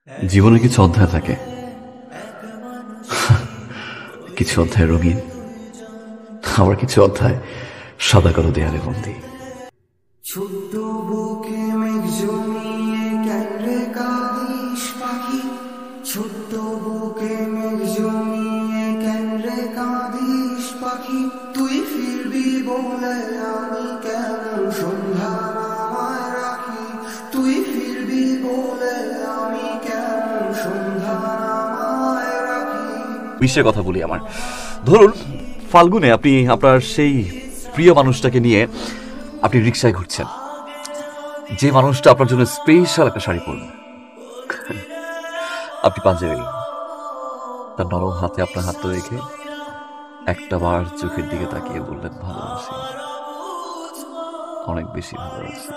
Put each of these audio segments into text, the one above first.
জীবনে কিছু অধ্যায় থাকে, কিছু অধ্যায় রঙিন, আবার কিছু অধ্যায় সাদা কালো দেয়ালে বন্দি। ছোট্ট বুকে মেঘ জমিয়ে কেন্দ্রে কাঁদিস পাখি, ছোট্ট বুকে মেঘ জমিয়ে কেন্দ্রে কাঁদিস পাখি, তুই ফিরবি বলে আমি কেমন সন্ধ্যা নামায় রাখি, তুই ফিরবি বলে আমি কেমন সন্ধ্যা নামায় রাখি। বিশ্বের কথা বলি আমার, ধরুন ফাল্গুনে আপনি আপনার সেই প্রিয় মানুষটাকে নিয়ে আপনি রিক্সায় ঘুরছেন, যে মানুষটা আপনার জন্য স্পেশাল একটা শাড়ি পরবেন, আপনি পাঞ্জাবি, তার নরম হাতে আপনার হাতটা রেখে একটা বার চোখের দিকে তাকিয়ে বললেন ভালোবাসি, অনেক বেশি ভালোবাসি।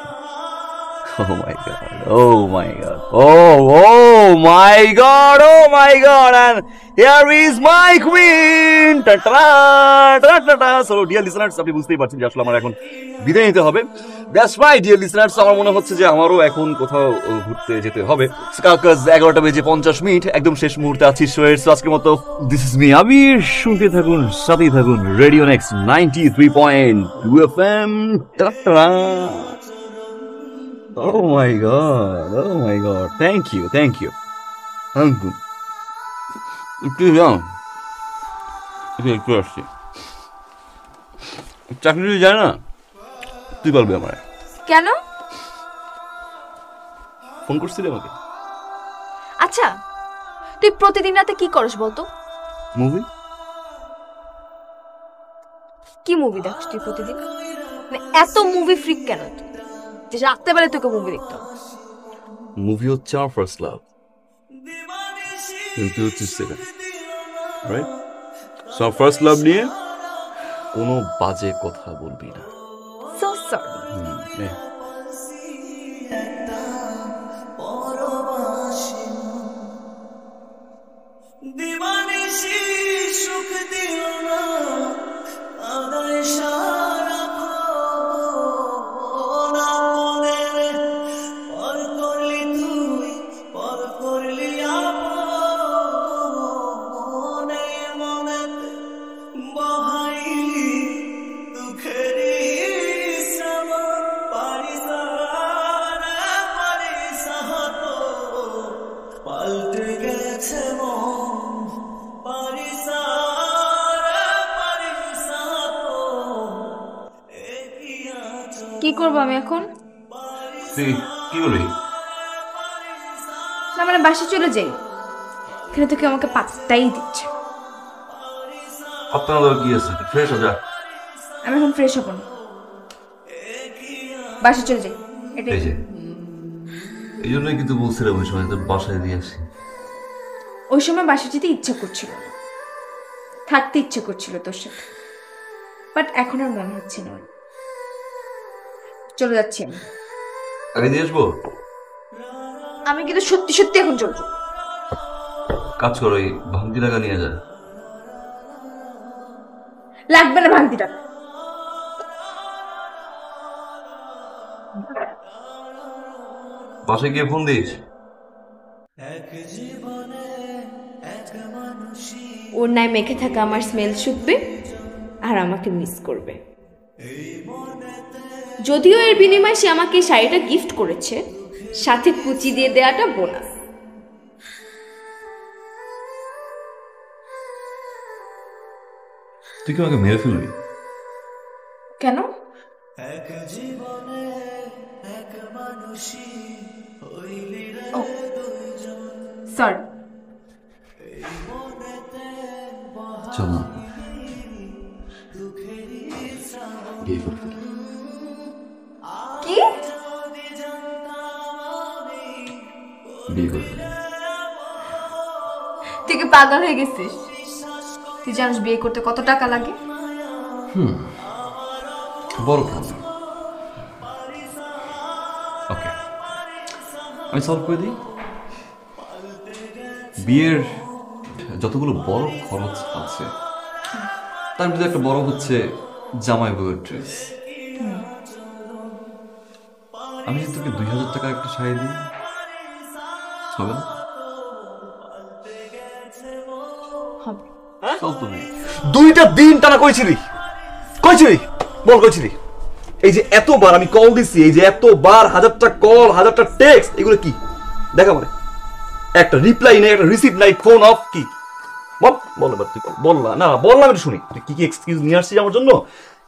Oh my god, oh my god, oh my god, oh my god, and here is my queen. So dear listeners, আপনি বুঝতেই পারছেন যে আসলে আমার এখন বিদায় নিতে হবে। That's right dear listeners, আমার মনে হচ্ছে যে আমারও এখন কোথাও ঘুরতে যেতে হবে। 11:50 একদম শেষ মুহূর্তে আছি শোয়ের। আজকের মতো দিস ইজ মি আবির, শুনতে থাকুন, সাথেই থাকুন radio next 93.2 FM. Oh my god, thank you. একটু যাও, একটু আসছি। চাকরি যায় না, তুই বলবি আমার। কেন? ফোন করছিলি আমাকে? আচ্ছা, তুই প্রতিদিন রাতে কি করস বলতো? মুভি। কি মুভি দেখিস তুই প্রতিদিন? মানে এত মুভি ফ্রিক কেন তুই, যে রাত্রেবেলা তোকে মুভি দেখতে হবে? মুভি হচ্ছে আমার ফার্স্ট লাভ, কিন্তু হচ্ছে second, right? So first love নিয়ে কোনো বাজে কথা বলবি না। So sorry. কি করবো আমি এখন? কি বলবি? না মানে বাসে চলে যাই, এখানে তো কেউ আমাকে পাত্তাই দিচ্ছে। আপনার কি আছে? ফ্রেশ হয়ে যা। আমি এখন ফ্রেশ হব না, বাসে চলে যাই। এটাই এই জন্যই কিন্তু বলছিলাম ওই সময় বাসায় দিয়ে আসি। ওই সময় বাসে যেতে ইচ্ছা করছিল না, থাকতে ইচ্ছে করছিল তোর সাথে, বাট এখন আর মনে হচ্ছে না। চলে যাচ্ছি আমি। আগে দিয়ে আসবো? আমি কিন্তু সত্যি সত্যি এখন চলবো। কাজ করো, এই ভাঙতি টাকা নিয়ে যা। লাগবে না ভাঙতি টাকা। বাসায় গিয়ে ফোন দিস। ওর নাই মেখে থাকা আমার স্মেল শুকবে আর আমাকে মিস করবে। যদিও এর বিনিময়ে সে আমাকে শাড়িটা গিফট করেছে, সাথে কুচি দিয়ে দেওয়াটা বোনাস। তুই কি আমাকে মেরে ফেলবি? কেন? সরি। চল না, বিয়ে করে ফেলি। কি? বিয়ে করে ফেলি। তুই কি পাগল হয়ে গেছিস? তুই জানিস বিয়ে করতে কত টাকা লাগে? বড় প্রবলেম। ওকে, আমি সলভ করে দিই। বিয়ের যতগুলো বড় খরচ আছে তার মধ্যে একটা বড় হচ্ছে জামাই বউয়ের ড্রেস। আমি যদি তোকে 2000 টাকা একটা শাড়ি দিই হবে না? হবে। হ্যাঁ দুইটা দিন টানা কইছিলি বল কইছিলি? এই যে এতবার আমি কল দিছি, এই যে এতবার হাজারটা কল হাজারটা টেক্সট, এগুলো কি দেখা মানে? একটা রিপ্লাই নেই, একটা রিসিভ নাই, ফোন অফ, কি বল বল এবার তুই বল না বললাম একটু শুনি, তুই কি কি এক্সকিউজ নিয়ে আসছিস আমার জন্য,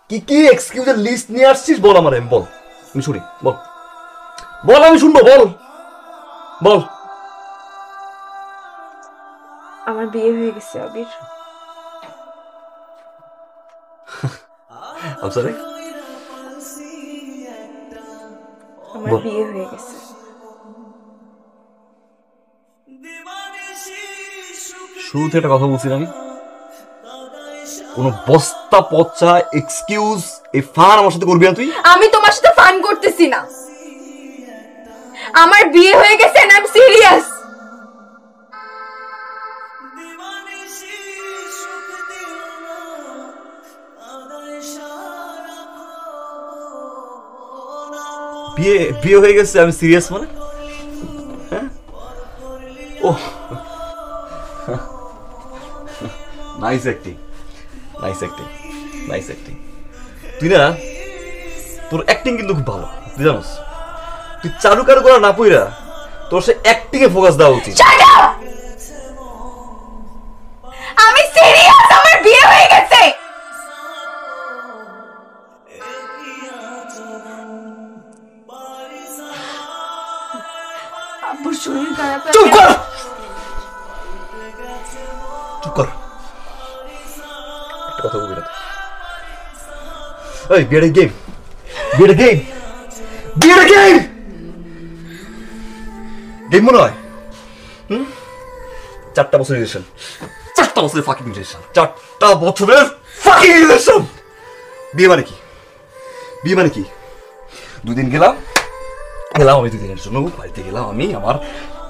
কি কি এক্সকিউজের লিস্ট নিয়ে আসছিস বল আমার, আমি বল, আমি শুনি, বল বল আমি শুনবো, বল বল। আমার বিয়ে হয়ে গেছে আবির। সরি, আমার বিয়ে হয়ে গেছে। শুরুতে একটা কথা বলছিলাম, আমি কোন বস্তা পচা এক্সকিউজ এই ফান আমার সাথে করবি না তুই। আমি তোমার সাথে ফান করতেছি না, আমার বিয়ে হয়ে গেছে এন্ড আই এম সিরিয়াস। বিয়ে হয়ে গেছে, আমি সিরিয়াস মানে? হ্যাঁ, oh nice acting, nice acting, nice acting. তুই না, তোর অ্যাক্টিং কিন্তু খুব ভালো, তুই জানোস। তুই চালু কারু করা না পইরা তোর সে অ্যাক্টিং এ ফোকাস দেওয়া উচিত। আমি সিরিয়াস, আমার বিয়ে হয়ে গেছে। আব্বুর শরীর খারাপ। চুপ কর, চুপ কর, একটা কথা বলবি না। এই বিয়ের গেম, বিয়ের গেম, বিয়ের গেম, গেম মনে হয়। 4টা বছর রিলেশন, 4টা বছরের ফাকিং রিলেশন, 4টা বছরের ফাকিং রিলেশন। বিয়ে মানে কি? বিয়ে মানে কি? 2 দিন গেলাম আমি 2 দিনের জন্য বাড়িতে গেলাম, আমি আমার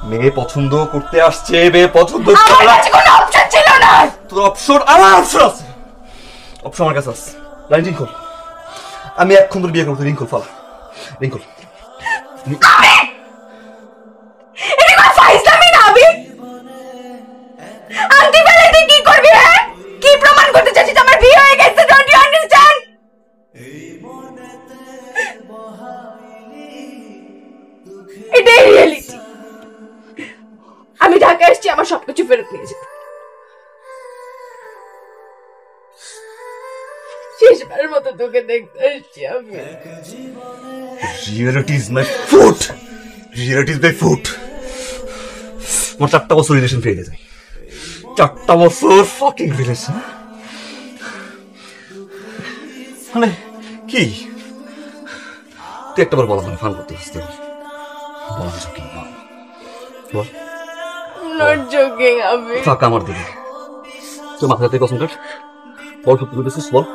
মেয়ে পছন্দ করতে আসছে, মেয়ে পছন্দ আমার কাছে কোনো অপশন ছিল না। তোর অপশন, আমার অপশন আছে, অপশন আমার কাছে আছে। লাইন রিং খোল, আমি এখন তোর বিয়ে করবো, রিং খোল, ফালা রিং খোল। এটা কোনো ফাইজলামি না আবি। আন্টি বেলা তুই কি করবি? হ্যাঁ, কি প্রমাণ করতে চাচ্ছিস আমার বিয়ে হয়ে গেছে? Don't you understand? এটাই রিয়েলিটি। আমি ঢাকা এসেছি আমার সবকিছু ফেরত নিয়ে যেতে। শেষবারের মতো তোকে দেখতে এসেছি আমি। Reality is my food. Reality is my food. আমার 4টা বছর রিলেশন ফেলে যায়, 4টা বছর ফাকিং রিলেশন। মানে কি তুই একটাবার বলা, মানে ফান করতে আসতে বল, বল নট জোকিং আমি। ফাঁকা আমার দিকে তুই মাথা থেকে কসম কাট, বল সত্যি বলতেছিস, বল।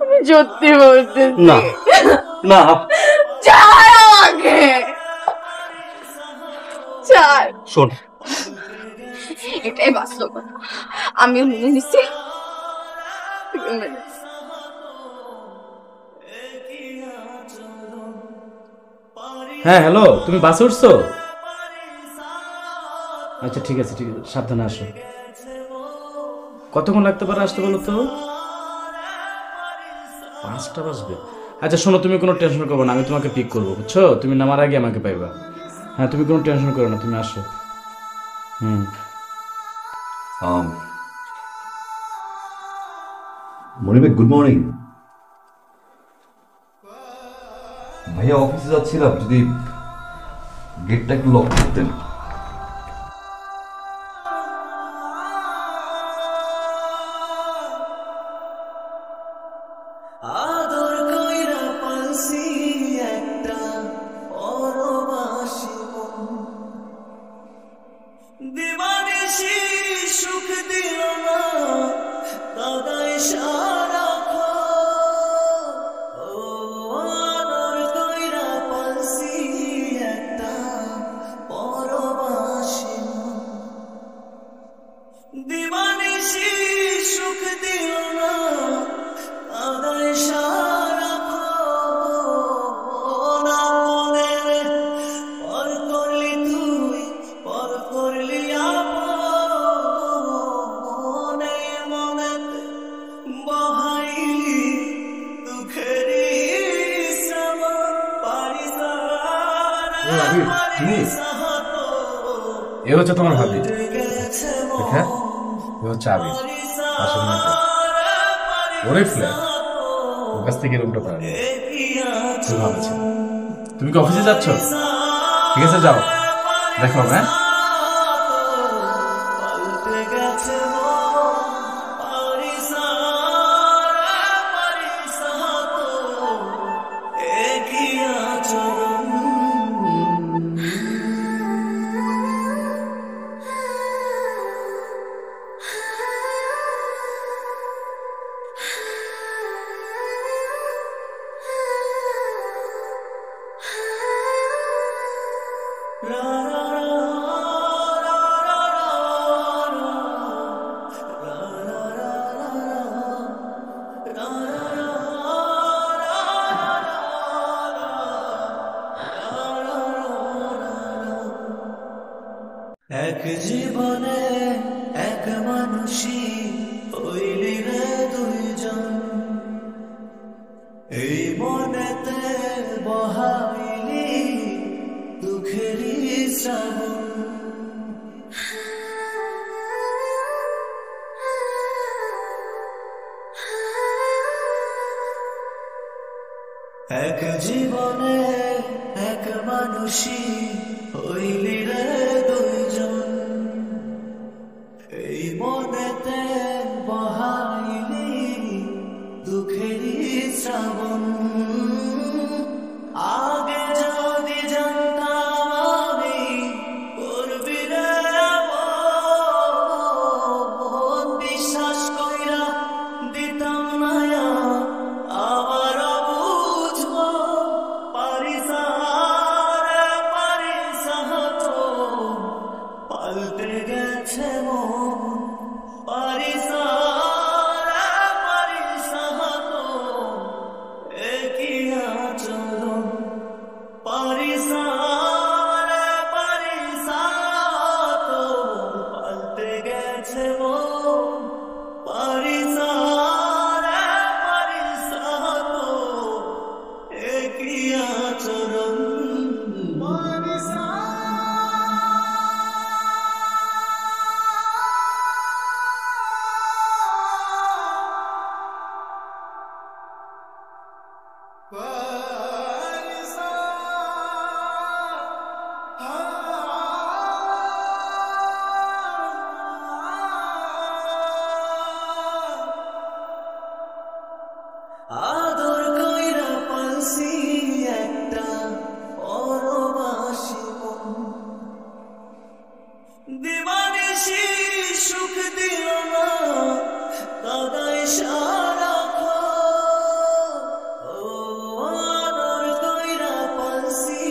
আমি সত্যি বলতেছি না না, ছাড় আমাকে, ছাড়। শোন, এটাই বাস্তব, আমিও মেনে নিছি। হ্যাঁ হ্যালো, তুমি বাসে উঠছো? আচ্ছা ঠিক আছে, ঠিক আছে, সাবধানে আসো। কতক্ষণ লাগতে পারে আসতে বলো তো? 5টা বাজবে। আচ্ছা শোনো, তুমি কোনো টেনশন করবো না, আমি তোমাকে পিক করবো, বুঝছো? তুমি নামার আগে আমাকে পাইবা। হ্যাঁ, তুমি কোনো টেনশন করো না, তুমি আসো। মনিবে গুড মর্নিং। ভাইয়া অফিসে যাচ্ছিলাম, যদি গেটটা একটু লক করতেন। আদর কইরা পালসি একটা পরবাসী দিবানিশি সুখ দিল না কাদায় সারা আদর কইরা পালসি একটা পরবাসী দিবানিশি সুখ দিল না কাদায় সারা না মনের পর করলি তুই, পর করলি আপনে এ হচ্ছে তোমার ভাবি, দেখা এ হচ্ছে আবির, পাশের মেয়েটা। ওরে ফ্ল্যাট, ওর কাছ থেকে রুমটা পাওয়া যায়। তুমি ভালো আছো? তুমি কি অফিসে যাচ্ছ? ঠিক আছে, যাও, দেখো। হ্যাঁ, এক জীবনে এক মানুষই হইলি রে দুইজন, এই মনেতে বহাইলি দুঃখেরই শ্রাবণ। এক জীবনে এক মানুষই হইলি রে দুইজন, এই মনেতে বহাইলি দুঃখেরই শ্রাবণ। আগে যদি জানতাম আমি করবি রে এমন, বিশ্বাস কইরা দিতাম না আবার বুঝবো পারিসা রে পারিসা তো পাল্টে গেছে মন, পারিসা রে পারিসা তো একই আচরণ, পারিসা রে পারিসা তো পাল্টে গেছে মন, পারিসা রে পারিসা তো একই আচরণ, পারিসা। আদর কইরা পালছি একটা পরবাসী মন, দিবানিশি সুখ দিল না কাদায় সারাক্ষণ। ও আদর কইরা পালছি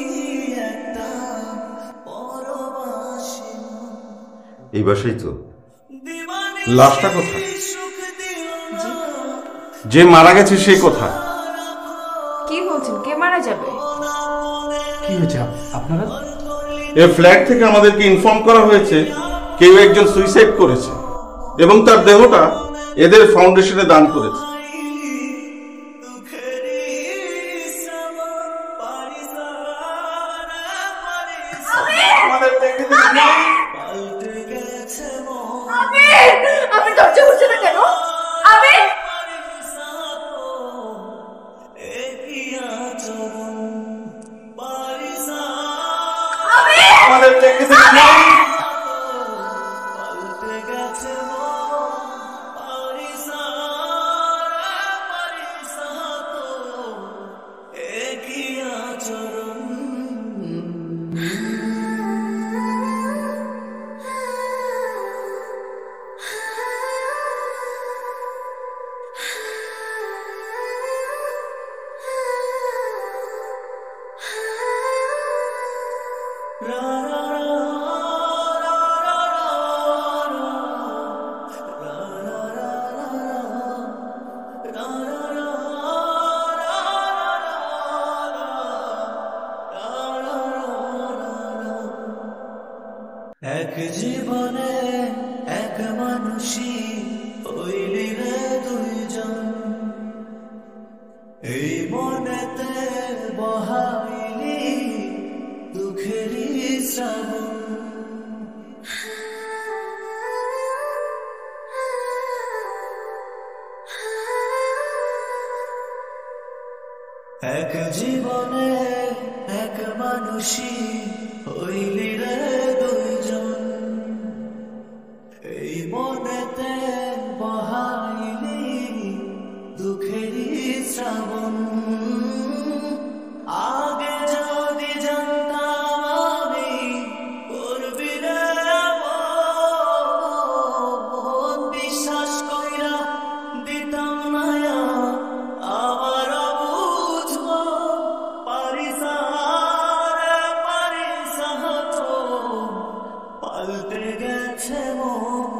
একটা পরবাসী মন, এই বাসাই তো। দিবানিশি লাশটা কোথায়? সুখ দিল না যে মারা গেছে সে কোথায়? কি বলছেন? কে মারা যাবে? কি হয়েছে আপনারা? এ ফ্ল্যাট থেকে আমাদেরকে ইনফর্ম করা হয়েছে কেউ একজন সুইসাইড করেছে এবং তার দেহটা এদের ফাউন্ডেশনে দান করেছে। আমি দরজা খুলছে না কেন? আমি এক জীবনে এক মানুষই হইলি রে দুইজন, এই মনেতে বহাইলি দুঃখেরই শ্রাবণ। এক জীবনে এক মানুষই হইলি রে দুইজন, এই মনেতে বহাইলি দুঃখেরই শ্রাবণ। আগে যদি জানতাম আমি করবি রে এমন, বিশ্বাস কইরা দিতাম না আবার বুঝবো পারিস তো পাল্টে গেছে মন।